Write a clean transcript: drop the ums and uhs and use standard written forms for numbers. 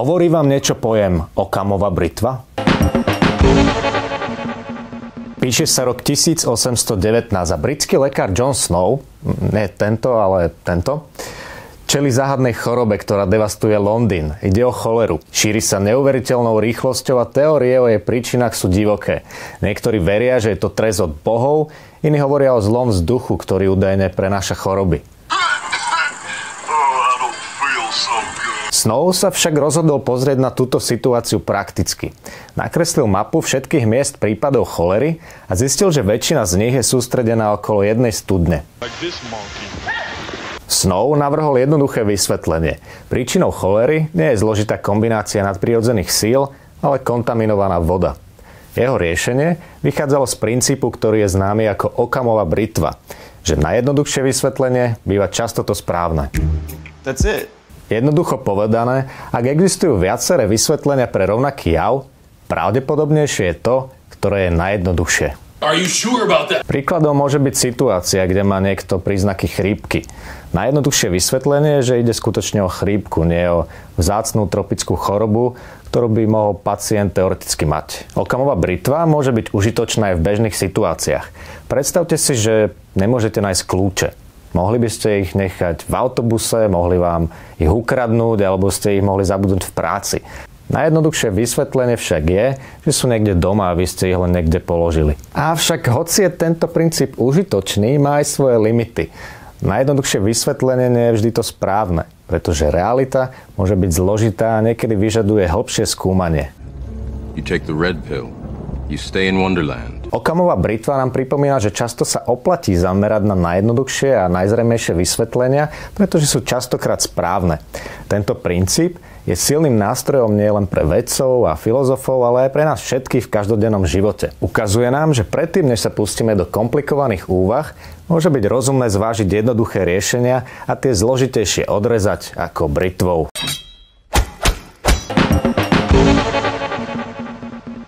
Hovorí vám niečo pojem Occamova britva? Píše sa rok 1819 a britský lekár John Snow, nie tento, ale tento, čelí záhadnej chorobe, ktorá devastuje Londýn. Ide o choleru. Šíri sa neuveriteľnou rýchlosťou a teórie o jej príčinách sú divoké. Niektorí veria, že je to trest od bohov, iní hovoria o zlom vzduchu, ktorý údajne prenáša choroby. Snow sa však rozhodol pozrieť na túto situáciu prakticky. Nakreslil mapu všetkých miest prípadov cholery a zistil, že väčšina z nich je sústredená okolo jednej studne. Snow navrhol jednoduché vysvetlenie. Príčinou cholery nie je zložitá kombinácia nadprirodzených síl, ale kontaminovaná voda. Jeho riešenie vychádzalo z princípu, ktorý je známy ako Occamova britva, že najjednoduchšie vysvetlenie býva často to správne. That's it. Jednoducho povedané, ak existujú viaceré vysvetlenia pre rovnaký jav, pravdepodobnejšie je to, ktoré je najjednoduchšie. Are you sure about that? Príkladom môže byť situácia, kde má niekto príznaky chrípky. Najjednoduchšie vysvetlenie je, že ide skutočne o chrípku, nie o vzácnu tropickú chorobu, ktorú by mohol pacient teoreticky mať. Occamova britva môže byť užitočná aj v bežných situáciách. Predstavte si, že nemôžete nájsť kľúče. Mohli by ste ich nechať v autobuse, mohli vám ich ukradnúť, alebo ste ich mohli zabudnúť v práci. Najjednoduchšie vysvetlenie však je, že sú niekde doma a vy ste ich len niekde položili. Avšak hoci je tento princíp užitočný, má aj svoje limity. Najjednoduchšie vysvetlenie nie je vždy to správne, pretože realita môže byť zložitá a niekedy vyžaduje hlbšie skúmanie. You take the red pill. You stay in Wonderland. Occamova britva nám pripomína, že často sa oplatí zamerať na najjednoduchšie a najzrejmejšie vysvetlenia, pretože sú častokrát správne. Tento princíp je silným nástrojom nielen pre vedcov a filozofov, ale aj pre nás všetkých v každodennom živote. Ukazuje nám, že predtým, než sa pustíme do komplikovaných úvah, môže byť rozumné zvážiť jednoduché riešenia a tie zložitejšie odrezať ako britvou.